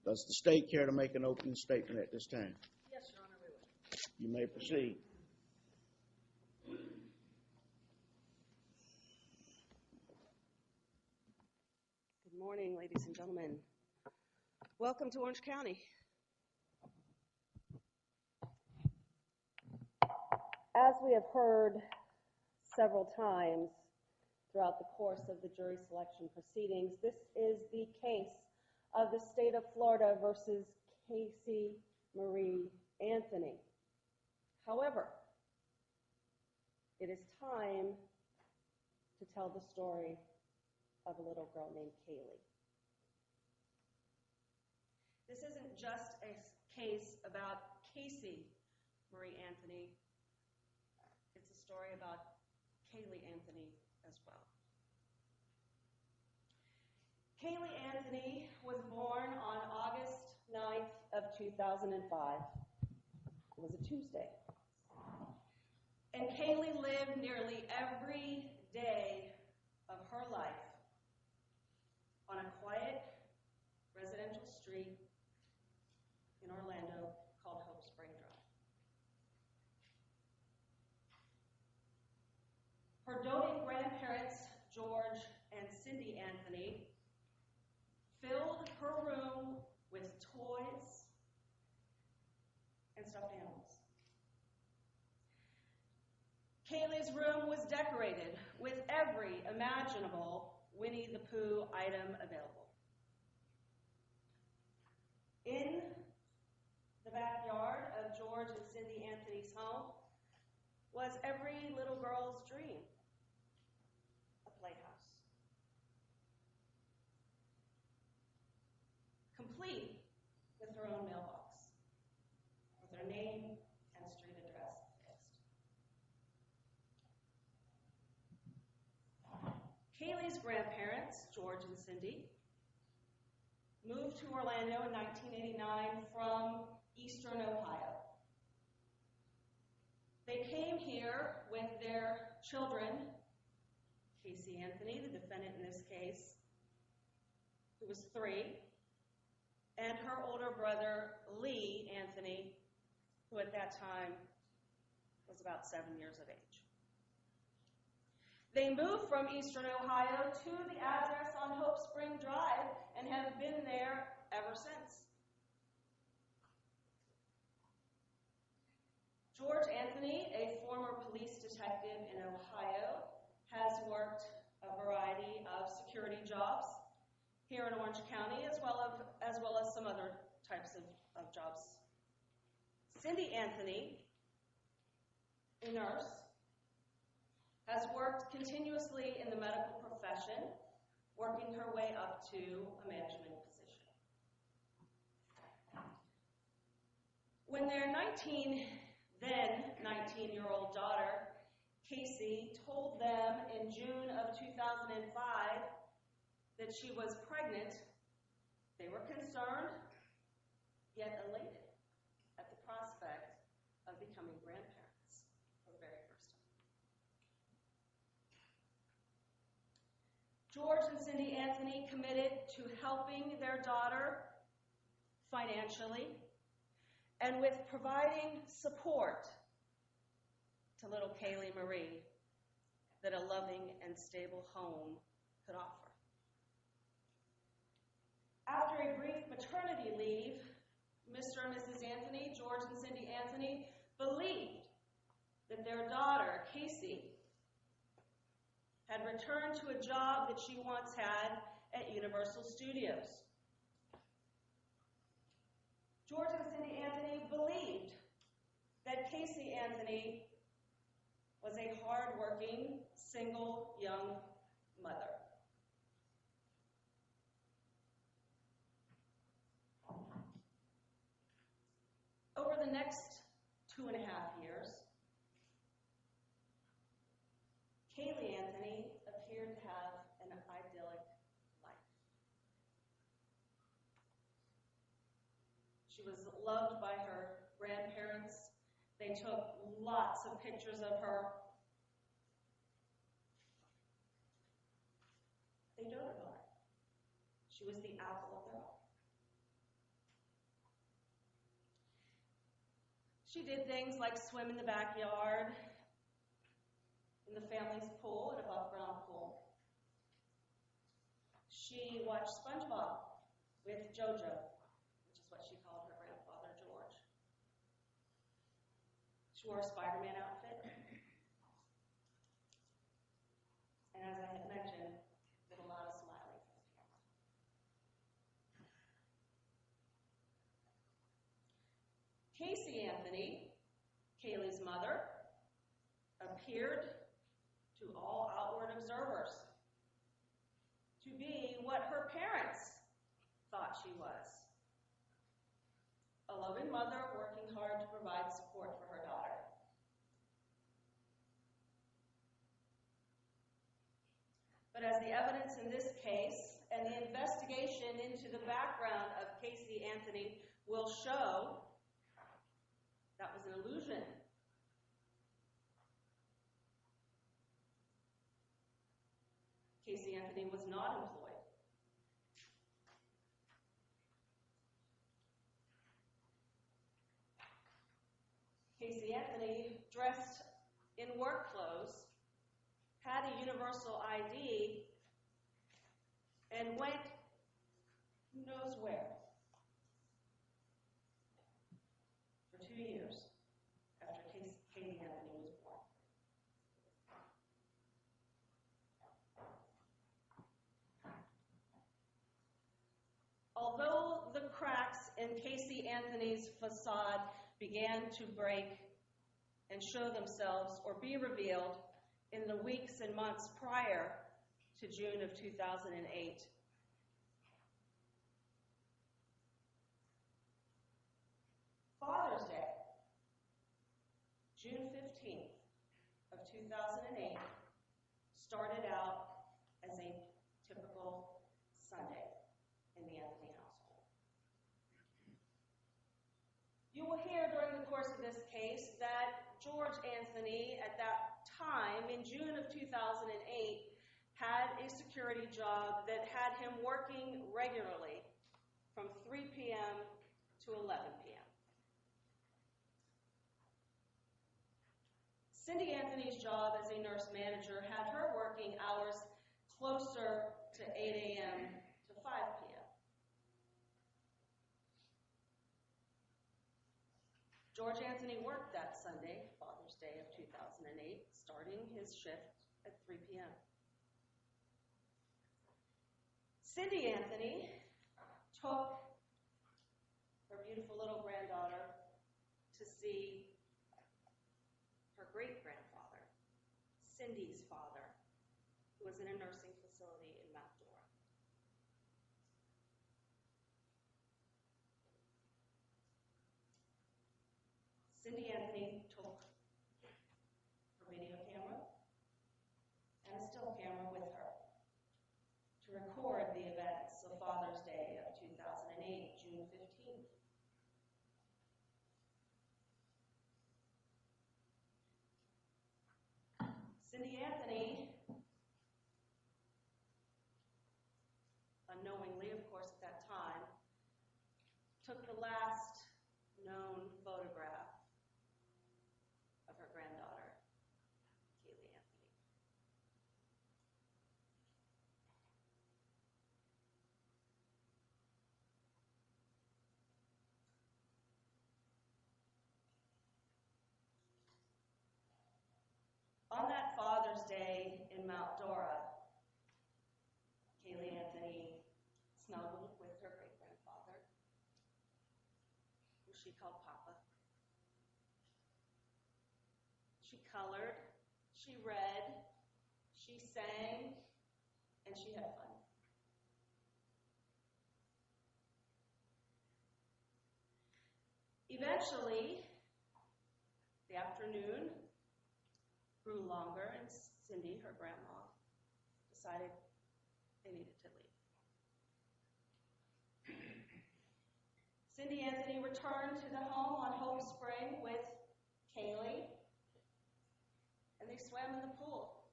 Does the state care to make an opening statement at this time? Yes, Your Honor, we would. You may proceed. Good morning, ladies and gentlemen. Welcome to Orange County. As we have heard several times throughout the course of the jury selection proceedings, this is the case of the state of Florida versus Casey Marie Anthony. However, it is time to tell the story of a little girl named Kaylee. This isn't just a case about Casey Marie Anthony. It's a story about Kaylee Anthony as well. Kaylee Anthony was born on August 9th of 2005. It was a Tuesday. And Kaylee lived nearly every day of her life on a quiet residential street in Orlando called Hope Spring Drive. Her doting grandparents, George and Cindy Anthony, filled her room with toys and stuffed animals. Kaylee's room was decorated with every imaginable Winnie the Pooh item available. In the backyard of George and Cindy Anthony's home was every little girl's dream, a playhouse. Complete with her own mailbox, with her name and street address fixed. Kaylee's grandparents, George and Cindy, moved to Orlando in 1989 from Eastern Ohio. They came here with their children, Casey Anthony, the defendant in this case, who was 3, and her older brother, Lee Anthony, who at that time was about 7 years of age. They moved from Eastern Ohio to the address on Hope Spring Drive and have been there ever since. George Anthony, a former police detective in Ohio, has worked a variety of security jobs here in Orange County, as well as some other types of jobs. Cindy Anthony, a nurse, has worked continuously in the medical profession, working her way up to a management position. When their 19-year-old daughter, Casey, told them in June of 2005 that she was pregnant, they were concerned, yet elated at the prospect of becoming grandparents for the very first time. George and Cindy Anthony committed to helping their daughter financially and with providing support to little Kaylee Marie that a loving and stable home could offer. After a brief maternity leave, Mr. and Mrs. Anthony, George and Cindy Anthony, believed that their daughter, Casey, had returned to a job that she once had at Universal Studios. George and Cindy Anthony believed that Casey Anthony was a hard-working, single young mother. Over the next 2.5 years, Kaylee Anthony appeared to have an idyllic life. She was loved by her grandparents. They took lots of pictures of her. They doted on her. She was the apple of their eye. She did things like swim in the backyard, in the family's pool, an above-ground pool. She watched SpongeBob with JoJo, which is what she called her grandfather, George. She wore a Spider-Man outfit. And as I had mentioned, did a lot of smiling for the camera. Casey Anthony, Kaylee's mother, appeared to all outward observers to be what her parents thought she was. A loving mother working hard to provide support for her daughter. But as the evidence in this case and the investigation into the background of Casey Anthony will show, that was an illusion. Casey Anthony was not employed. Casey Anthony, dressed in work clothes, had a universal ID, and went who knows where for 2 years after Casey Anthony was born. Although the cracks in Casey Anthony's facade began to break and show themselves or be revealed in the weeks and months prior to June of 2008, Father's Day, June 15th of 2008, started out as a typical Sunday in the Anthony household. You will hear during the course of this case that George Anthony, at that time, in June of 2008, had a security job that had him working regularly from 3 p.m. to 11 p.m. Cindy Anthony's job as a nurse manager had her working hours closer to 8 a.m. to 5 p.m. George Anthony worked that Sunday, Father's Day of 2008, starting his shift at 3 p.m. Cindy Anthony took her beautiful little granddaughter to see her great-grandfather, Cindy's father, who was in a nursing facility in Mount Dora. Cindy Anthony took her video camera and a still camera with her to record the events of Father's Day of 2008, June 15th. Cindy Anthony, unknowingly, of course, at that time, took the last known photograph of her granddaughter, Kaylee Anthony. On that Father's Day in Mount Dora, Kaylee Anthony snuggled with her great-grandfather, who she called Papa. She colored, she read, she sang, and she had fun. Eventually, the afternoon grew longer, and Cindy, her grandma, decided they needed to leave. Cindy Anthony returned to the home on Hope Spring with Kaylee, and they swam in the pool,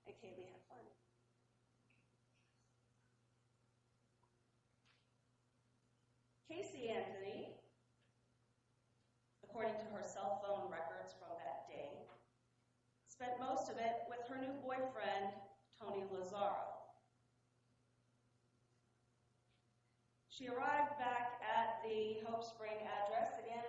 and Kaylee had fun. Casey Anthony according to her cell phone records from that day. Spent most of it with her new boyfriend, Tony Lazaro. She arrived back at the Hope Spring address again